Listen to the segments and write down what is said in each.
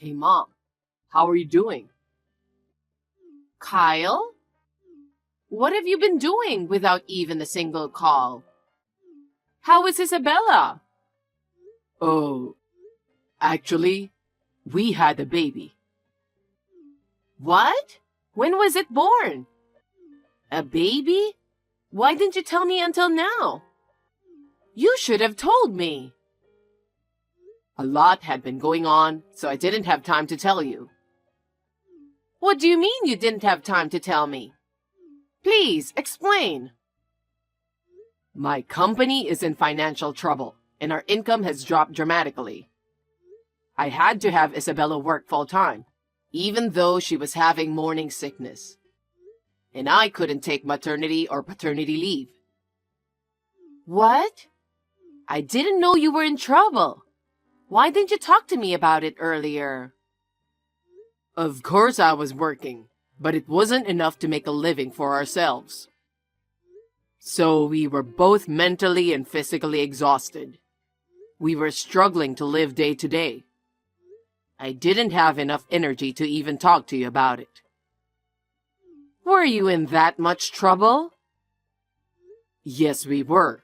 Hey, Mom, how are you doing? Kyle? What have you been doing without even a single call? How is Isabella? Oh, actually, we had a baby. What? When was it born? A baby? Why didn't you tell me until now? You should have told me. A lot had been going on, so I didn't have time to tell you. What do you mean you didn't have time to tell me? Please, explain. My company is in financial trouble, and our income has dropped dramatically. I had to have Isabella work full-time, even though she was having morning sickness. And I couldn't take maternity or paternity leave. What? I didn't know you were in trouble. Why didn't you talk to me about it earlier? Of course I was working, but it wasn't enough to make a living for ourselves. So we were both mentally and physically exhausted. We were struggling to live day to day. I didn't have enough energy to even talk to you about it. Were you in that much trouble? Yes, we were.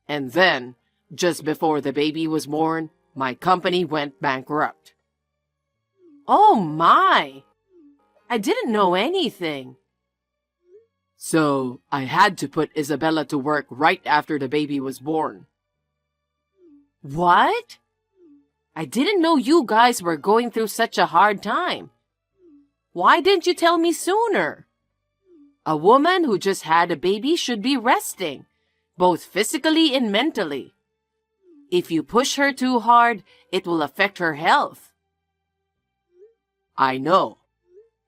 And then, just before the baby was born, my company went bankrupt. Oh my! I didn't know anything. So I had to put Isabella to work right after the baby was born. What? I didn't know you guys were going through such a hard time. Why didn't you tell me sooner? A woman who just had a baby should be resting, both physically and mentally. If you push her too hard, it will affect her health. I know.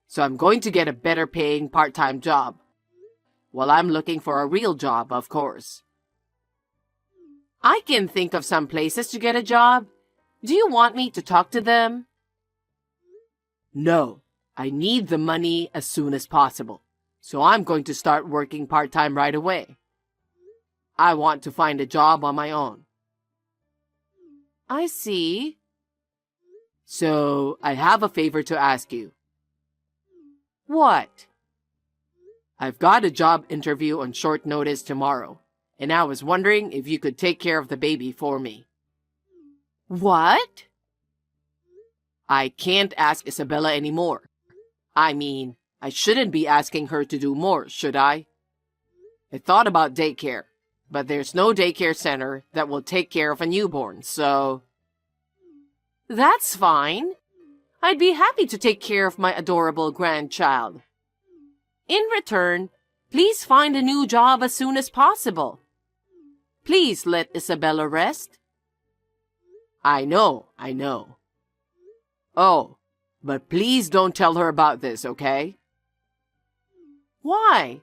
So I'm going to get a better paying part-time job. While I'm looking for a real job, of course. I can think of some places to get a job. Do you want me to talk to them? No, I need the money as soon as possible. So I'm going to start working part-time right away. I want to find a job on my own. I see. So I have a favor to ask you. What? I've got a job interview on short notice tomorrow, and I was wondering if you could take care of the baby for me. What? I can't ask Isabella anymore. I mean, I shouldn't be asking her to do more, should I? I thought about daycare, but there's no daycare center that will take care of a newborn, so... That's fine. I'd be happy to take care of my adorable grandchild. In return, please find a new job as soon as possible. Please let Isabella rest. I know. Oh, but please don't tell her about this, okay? Why?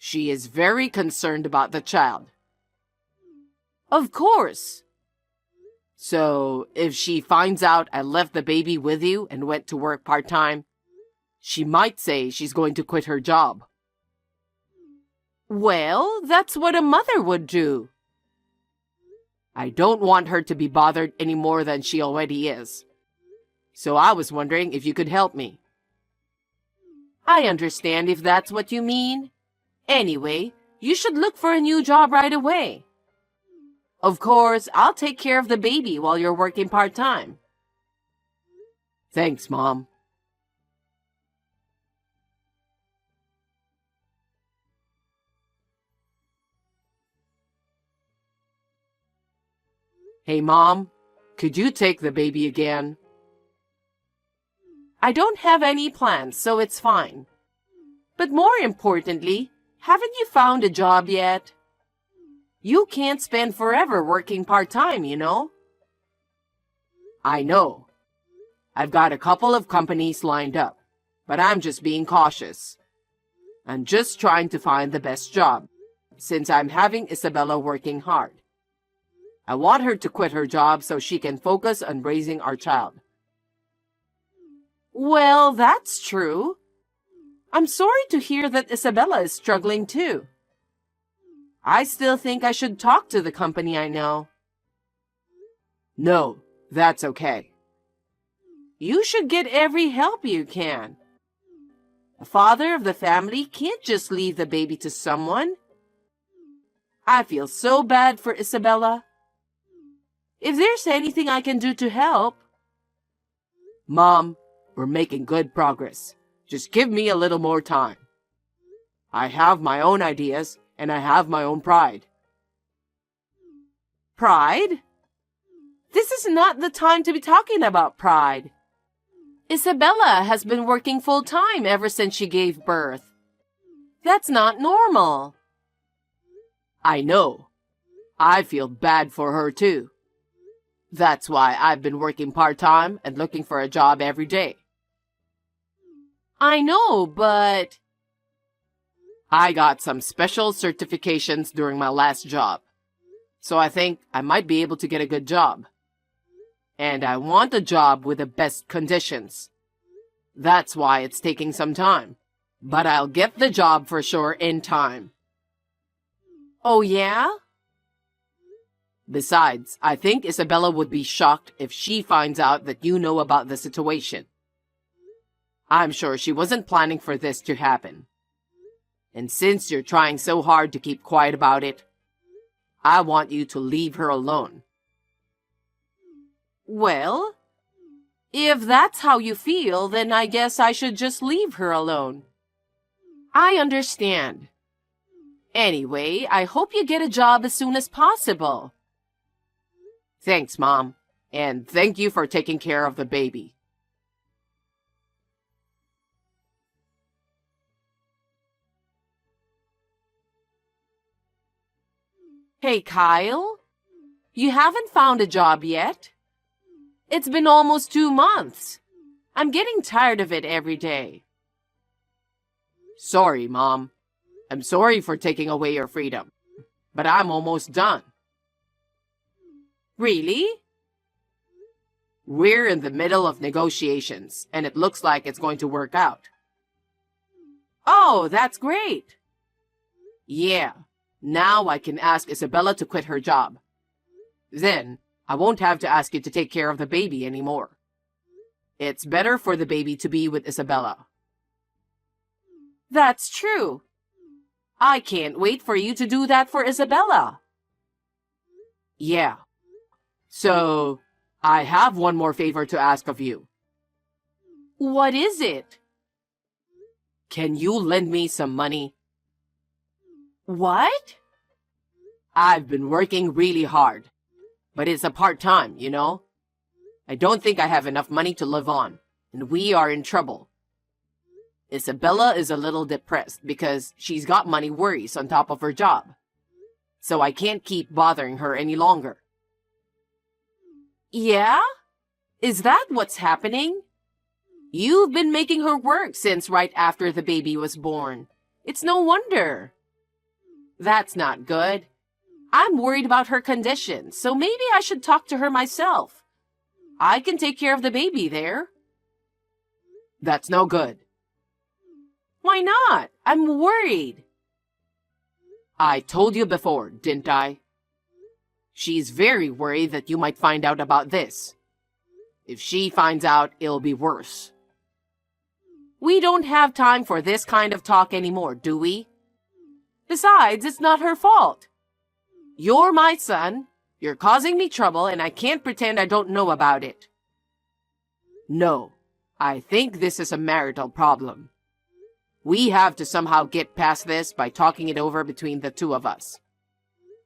She is very concerned about the child. Of course. So, if she finds out I left the baby with you and went to work part-time, she might say she's going to quit her job. Well, that's what a mother would do. I don't want her to be bothered any more than she already is. So I was wondering if you could help me. I understand if that's what you mean. Anyway, you should look for a new job right away. Of course, I'll take care of the baby while you're working part-time. Thanks, Mom. Hey, Mom, could you take the baby again? I don't have any plans, so it's fine. But more importantly, haven't you found a job yet? You can't spend forever working part-time, you know? I know. I've got a couple of companies lined up, but I'm just being cautious. I'm just trying to find the best job, since I'm having Isabella working hard. I want her to quit her job so she can focus on raising our child. Well, that's true. I'm sorry to hear that Isabella is struggling too. I still think I should talk to the company I know. No, that's okay. You should get every help you can. The father of the family can't just leave the baby to someone. I feel so bad for Isabella. If there's anything I can do to help... Mom, we're making good progress. Just give me a little more time. I have my own ideas, and I have my own pride. Pride? This is not the time to be talking about pride. Isabella has been working full-time ever since she gave birth. That's not normal. I know. I feel bad for her too. That's why I've been working part-time and looking for a job every day. I know, but... I got some special certifications during my last job, so I think I might be able to get a good job. And I want a job with the best conditions. That's why it's taking some time, but I'll get the job for sure in time. Oh, yeah? Besides, I think Isabella would be shocked if she finds out that you know about the situation. I'm sure she wasn't planning for this to happen. And since you're trying so hard to keep quiet about it, I want you to leave her alone. Well, if that's how you feel, then I guess I should just leave her alone. I understand. Anyway, I hope you get a job as soon as possible. Thanks, Mom. And thank you for taking care of the baby. Hey, Kyle? You haven't found a job yet? It's been almost 2 months. I'm getting tired of it every day. Sorry, Mom. I'm sorry for taking away your freedom, but I'm almost done. Really? We're in the middle of negotiations, and it looks like it's going to work out. Oh, that's great. Yeah, now I can ask Isabella to quit her job. Then, I won't have to ask you to take care of the baby anymore. It's better for the baby to be with Isabella. That's true. I can't wait for you to do that for Isabella. Yeah. So, I have one more favor to ask of you. What is it? Can you lend me some money? What? I've been working really hard, but it's a part-time, you know? I don't think I have enough money to live on, and we are in trouble. Isabella is a little depressed because she's got money worries on top of her job, so I can't keep bothering her any longer. Yeah? Is that what's happening? You've been making her work since right after the baby was born. It's no wonder. That's not good. I'm worried about her condition, so maybe I should talk to her myself. I can take care of the baby there. That's no good. Why not? I'm worried. I told you before, didn't I? She's very worried that you might find out about this. If she finds out, it'll be worse. We don't have time for this kind of talk anymore, do we? Besides, it's not her fault. You're my son, you're causing me trouble, and I can't pretend I don't know about it. No, I think this is a marital problem. We have to somehow get past this by talking it over between the two of us.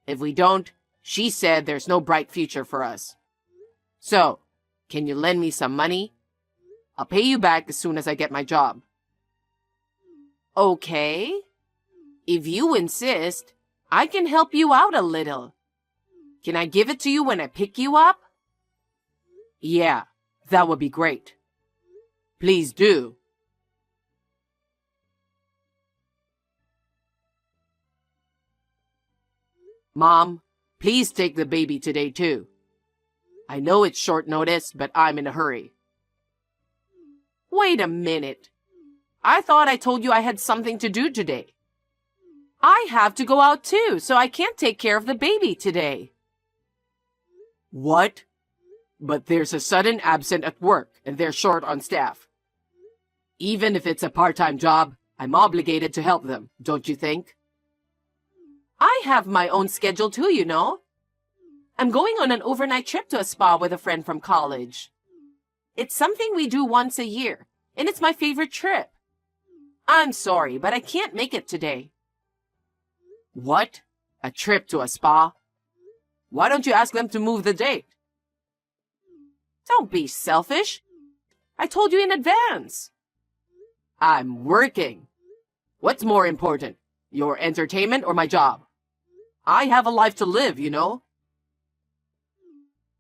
If we don't, she said there's no bright future for us. So, can you lend me some money? I'll pay you back as soon as I get my job. Okay. If you insist, I can help you out a little. Can I give it to you when I pick you up? Yeah, that would be great. Please do. Mom, please take the baby today too. I know it's short notice, but I'm in a hurry. Wait a minute. I thought I told you I had something to do today. I have to go out too, so I can't take care of the baby today. What? but there's a sudden absent at work and they're short on staff. Even if it's a part-time job, I'm obligated to help them, don't you think? I have my own schedule too, you know. I'm going on an overnight trip to a spa with a friend from college. It's something we do once a year, and it's my favorite trip. I'm sorry, but I can't make it today. What? A trip to a spa? Why don't you ask them to move the date? Don't be selfish. I told you in advance. I'm working. What's more important, your entertainment or my job? I have a life to live, you know.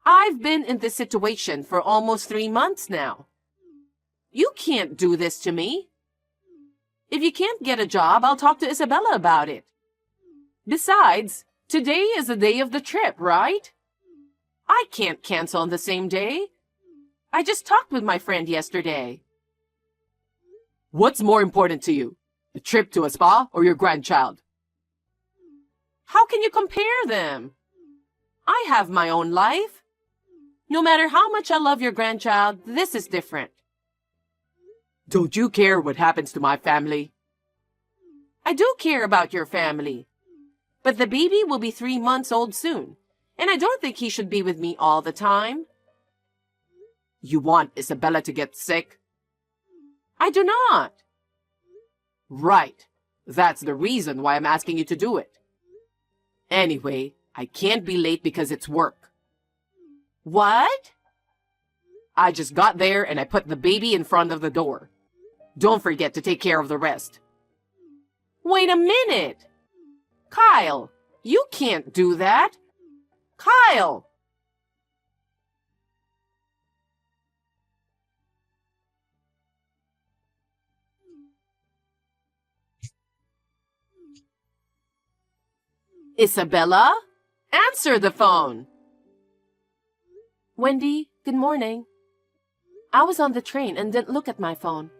I've been in this situation for almost 3 months now. You can't do this to me. If you can't get a job, I'll talk to Isabella about it. Besides, today is the day of the trip, right? I can't cancel on the same day. I just talked with my friend yesterday. What's more important to you, a trip to a spa or your grandchild? How can you compare them? I have my own life. No matter how much I love your grandchild, this is different. Don't you care what happens to my family? I do care about your family. But the baby will be 3 months old soon, and I don't think he should be with me all the time. You want Isabella to get sick? I do not. Right. That's the reason why I'm asking you to do it. Anyway, I can't be late because it's work. What? I just got there and I put the baby in front of the door. Don't forget to take care of the rest. Wait a minute. Kyle, you can't do that. Kyle! Isabella? Answer the phone. Wendy, good morning. I was on the train and didn't look at my phone.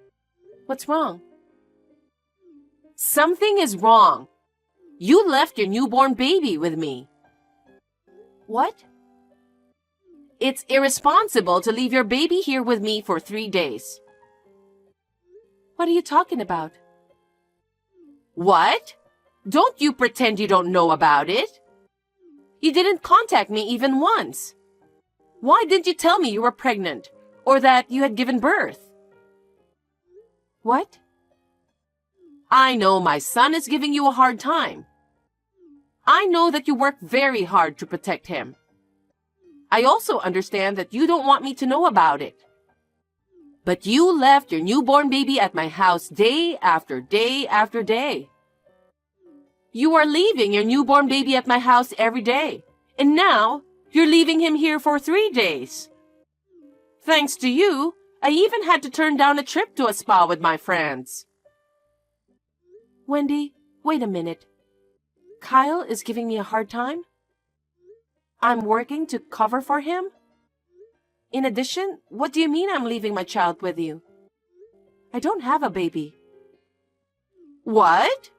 What's wrong? Something is wrong. You left your newborn baby with me. What? It's irresponsible to leave your baby here with me for 3 days. What are you talking about? What? Don't you pretend you don't know about it. You didn't contact me even once. Why didn't you tell me you were pregnant or that you had given birth? What? I know my son is giving you a hard time. I know that you work very hard to protect him. I also understand that you don't want me to know about it. But you left your newborn baby at my house day after day after day. You are leaving your newborn baby at my house every day, and now you're leaving him here for 3 days. Thanks to you, I even had to turn down a trip to a spa with my friends. Wendy, wait a minute. Kyle is giving me a hard time? I'm working to cover for him? In addition, what do you mean I'm leaving my child with you? I don't have a baby. What?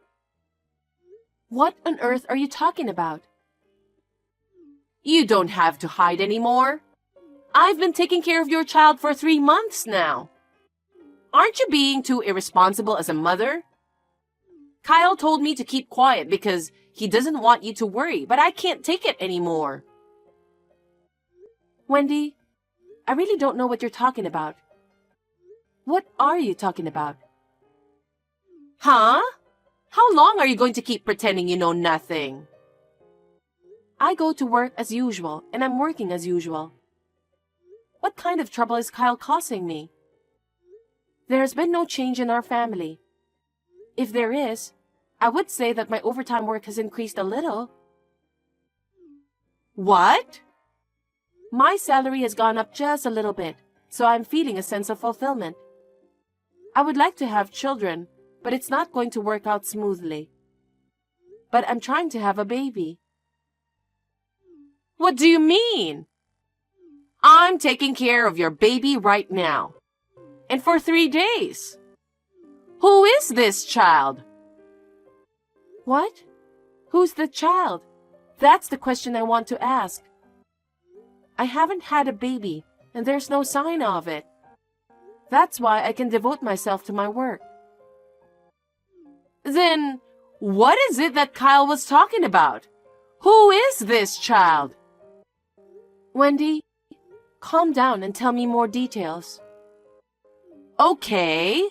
What on earth are you talking about? You don't have to hide anymore. I've been taking care of your child for 3 months now. Aren't you being too irresponsible as a mother? Kyle told me to keep quiet because he doesn't want you to worry, but I can't take it anymore. Wendy, I really don't know what you're talking about. What are you talking about? Huh? How long are you going to keep pretending you know nothing? I go to work as usual, and I'm working as usual. What kind of trouble is Kyle causing me? There has been no change in our family. If there is, I would say that my overtime work has increased a little. What? My salary has gone up just a little bit, so I'm feeling a sense of fulfillment. I would like to have children, but it's not going to work out smoothly. But I'm trying to have a baby. What do you mean? I'm taking care of your baby right now. And for 3 days. Who is this child? What? Who's the child? That's the question I want to ask. I haven't had a baby, and there's no sign of it. That's why I can devote myself to my work. Then, what is it that Kyle was talking about? Who is this child? Wendy, calm down and tell me more details. Okay.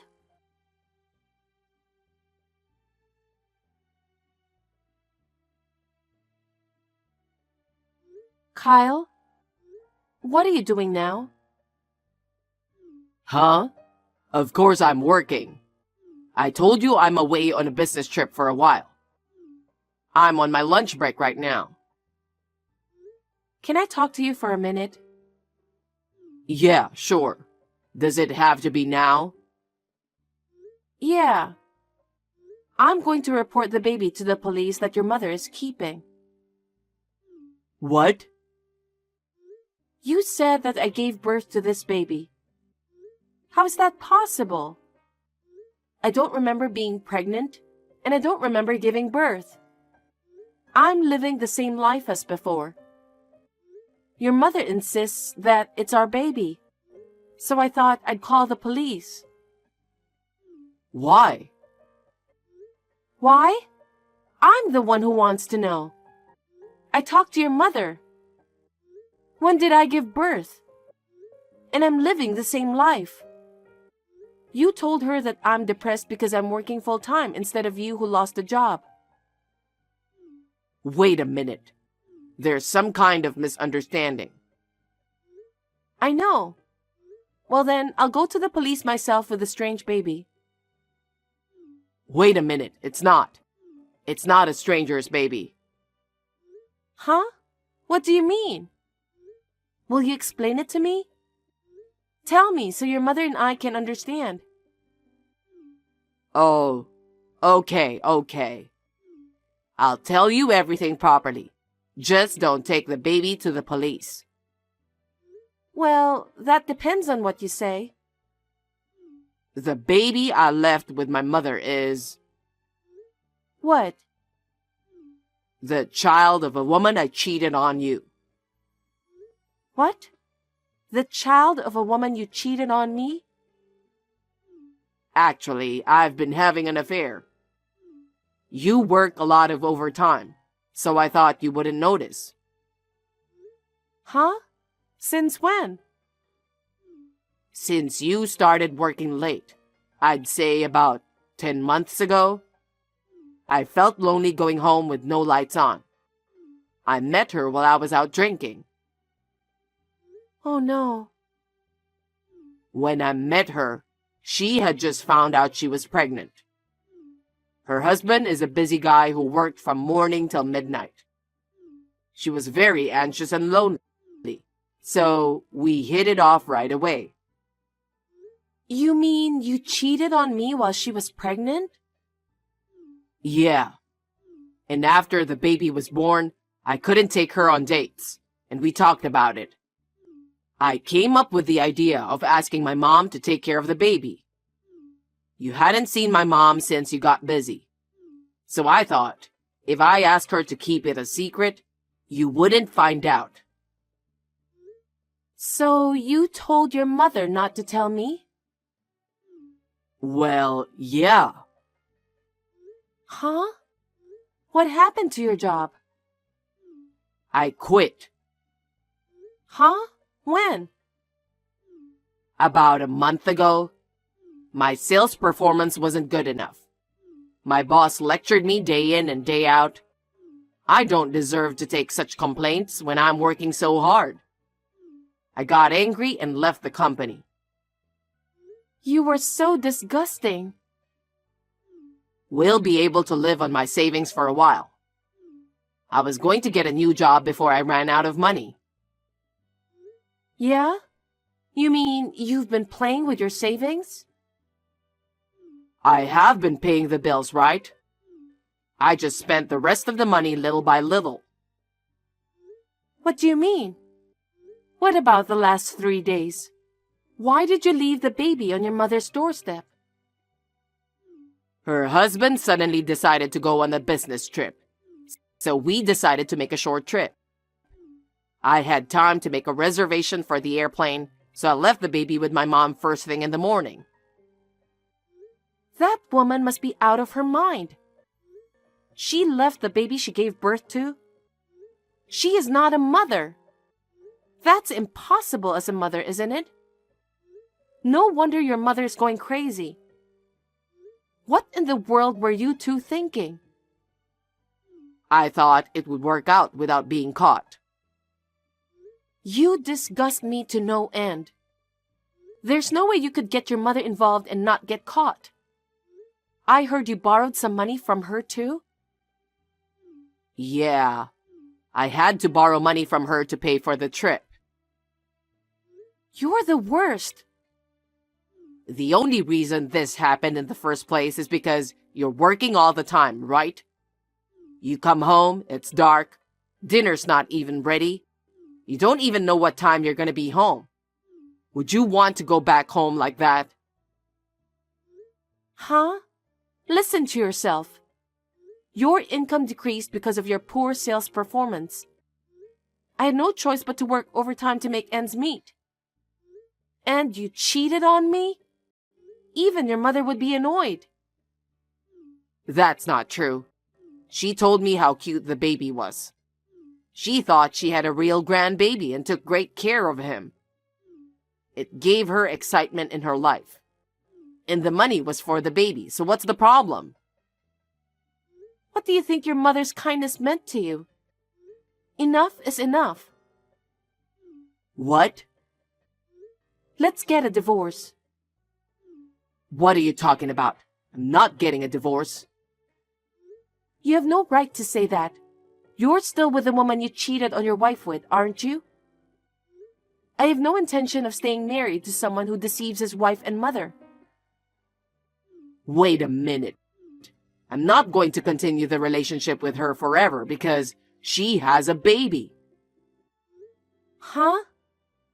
Kyle, what are you doing now? Huh? Of course I'm working. I told you I'm away on a business trip for a while. I'm on my lunch break right now. Can I talk to you for a minute? Yeah, sure. Does it have to be now? Yeah. I'm going to report the baby to the police that your mother is keeping. What? You said that I gave birth to this baby. How is that possible? I don't remember being pregnant, and I don't remember giving birth. I'm living the same life as before. Your mother insists that it's our baby, so I thought I'd call the police. Why? Why? I'm the one who wants to know. I talked to your mother. When did I give birth? And I'm living the same life. You told her that I'm depressed because I'm working full-time instead of you who lost a job. Wait a minute. There's some kind of misunderstanding. I know. Well then, I'll go to the police myself with the strange baby. Wait a minute. It's not. It's not a stranger's baby. Huh? What do you mean? Will you explain it to me? Tell me so your mother and I can understand. Oh, okay. I'll tell you everything properly. Just don't take the baby to the police. Well, that depends on what you say. The baby I left with my mother is What? the child of a woman I cheated on you. What? The child of a woman you cheated on me? Actually, I've been having an affair. You work a lot of overtime, so I thought you wouldn't notice. Huh? Since when? Since you started working late, I'd say about 10 months ago. I felt lonely going home with no lights on. I met her while I was out drinking. Oh no. When I met her, she had just found out she was pregnant. Her husband is a busy guy who worked from morning till midnight. She was very anxious and lonely, so we hit it off right away. You mean you cheated on me while she was pregnant? Yeah. And after the baby was born, I couldn't take her on dates, and we talked about it. I came up with the idea of asking my mom to take care of the baby. You hadn't seen my mom since you got busy. So I thought, if I asked her to keep it a secret, you wouldn't find out. So you told your mother not to tell me? Well, yeah. Huh? What happened to your job? I quit. Huh? When? About a month ago. My sales performance wasn't good enough. My boss lectured me day in and day out. I don't deserve to take such complaints when I'm working so hard. I got angry and left the company. You were so disgusting. We'll be able to live on my savings for a while. I was going to get a new job before I ran out of money. Yeah? You mean you've been playing with your savings? I have been paying the bills, right? I just spent the rest of the money little by little. What do you mean? What about the last 3 days? Why did you leave the baby on your mother's doorstep? Her husband suddenly decided to go on a business trip, so we decided to make a short trip. I had time to make a reservation for the airplane, so I left the baby with my mom first thing in the morning. That woman must be out of her mind. She left the baby she gave birth to. She is not a mother. That's impossible as a mother, isn't it? No wonder your mother is going crazy. What in the world were you two thinking? I thought it would work out without being caught. You disgust me to no end. There's no way you could get your mother involved and not get caught. I heard you borrowed some money from her too? Yeah, I had to borrow money from her to pay for the trip. You're the worst. The only reason this happened in the first place is because you're working all the time, right? You come home, it's dark, dinner's not even ready. You don't even know what time you're going to be home. Would you want to go back home like that? Huh? Listen to yourself. Your income decreased because of your poor sales performance. I had no choice but to work overtime to make ends meet. And you cheated on me? Even your mother would be annoyed. That's not true. She told me how cute the baby was. She thought she had a real grandbaby and took great care of him. It gave her excitement in her life. And the money was for the baby, so what's the problem? What do you think your mother's kindness meant to you? Enough is enough. What? Let's get a divorce. What are you talking about? I'm not getting a divorce. You have no right to say that. You're still with the woman you cheated on your wife with, aren't you? I have no intention of staying married to someone who deceives his wife and mother. Wait a minute. I'm not going to continue the relationship with her forever because she has a baby. Huh?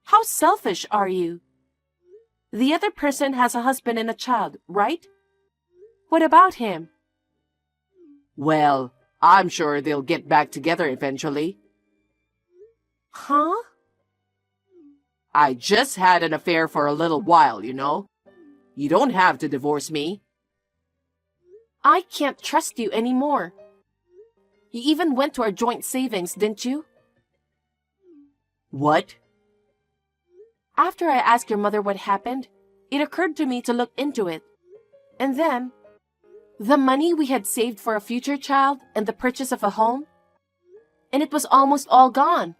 How selfish are you? The other person has a husband and a child, right? What about him? Well, I'm sure they'll get back together eventually. Huh? I just had an affair for a little while, you know. You don't have to divorce me. I can't trust you anymore. You even went to our joint savings, didn't you? What? After I asked your mother what happened, it occurred to me to look into it. And then, the money we had saved for a future child and the purchase of a home, and it was almost all gone.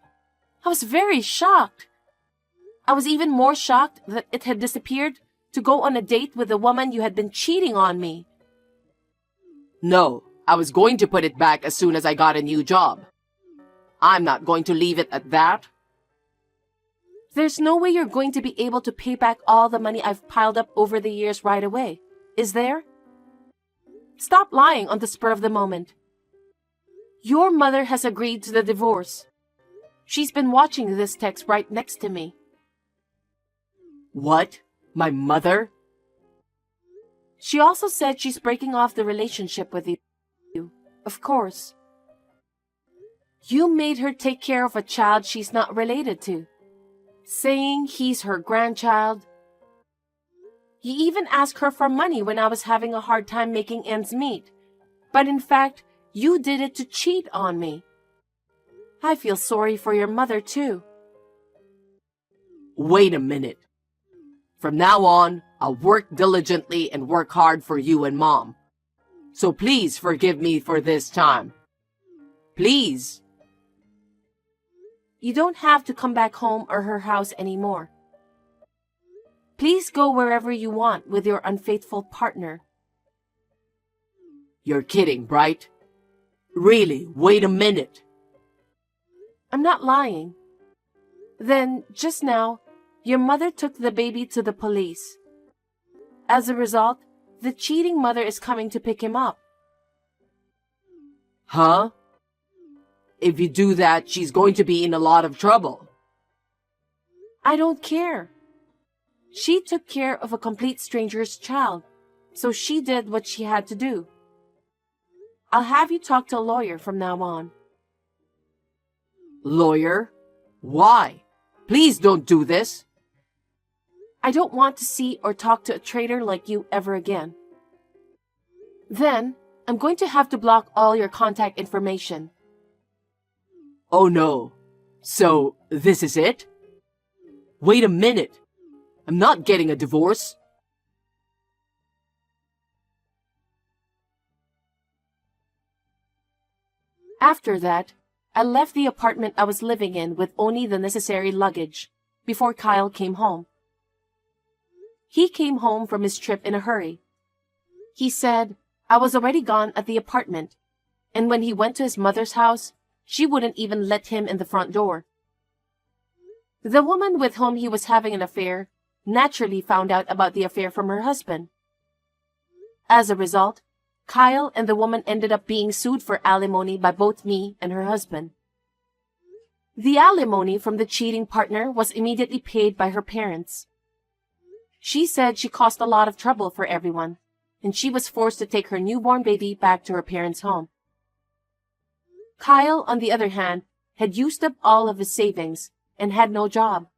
I was very shocked. I was even more shocked that it had disappeared to go on a date with the woman you had been cheating on me. No, I was going to put it back as soon as I got a new job. I'm not going to leave it at that. There's no way you're going to be able to pay back all the money I've piled up over the years right away, is there? Stop lying on the spur of the moment. Your mother has agreed to the divorce. She's been watching this text right next to me. What? My mother? She also said she's breaking off the relationship with you. Of course. You made her take care of a child she's not related to, saying he's her grandchild. You even asked her for money when I was having a hard time making ends meet. But in fact, you did it to cheat on me. I feel sorry for your mother too. Wait a minute. From now on, I'll work diligently and work hard for you and Mom. So please forgive me for this time. Please. You don't have to come back home or her house anymore. Please go wherever you want with your unfaithful partner. You're kidding, right? Really, wait a minute. I'm not lying. Then, just now, your mother took the baby to the police. As a result, the cheating mother is coming to pick him up. Huh? If you do that, she's going to be in a lot of trouble. I don't care. She took care of a complete stranger's child, so she did what she had to do. I'll have you talk to a lawyer from now on. Lawyer? Why? Please don't do this. I don't want to see or talk to a traitor like you ever again. Then, I'm going to have to block all your contact information. Oh no. So, this is it? Wait a minute. I'm not getting a divorce. After that, I left the apartment I was living in with only the necessary luggage before Kyle came home. He came home from his trip in a hurry. He said I was already gone at the apartment, and when he went to his mother's house, she wouldn't even let him in the front door. The woman with whom he was having an affair naturally found out about the affair from her husband. As a result, Kyle and the woman ended up being sued for alimony by both me and her husband. The alimony from the cheating partner was immediately paid by her parents. She said she caused a lot of trouble for everyone, and she was forced to take her newborn baby back to her parents' home. Kyle, on the other hand, had used up all of his savings and had no job.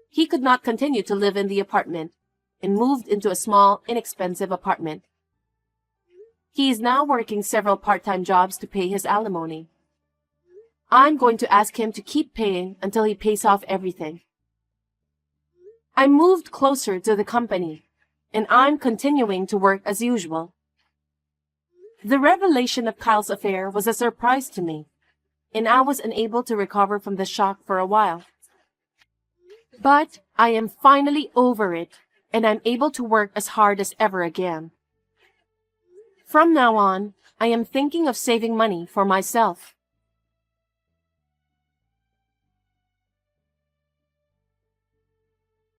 He could not continue to live in the apartment and moved into a small, inexpensive apartment. He is now working several part-time jobs to pay his alimony. I'm going to ask him to keep paying until he pays off everything. I moved closer to the company, and I'm continuing to work as usual. The revelation of Kyle's affair was a surprise to me, and I was unable to recover from the shock for a while. But I am finally over it, and I'm able to work as hard as ever again. From now on, I am thinking of saving money for myself.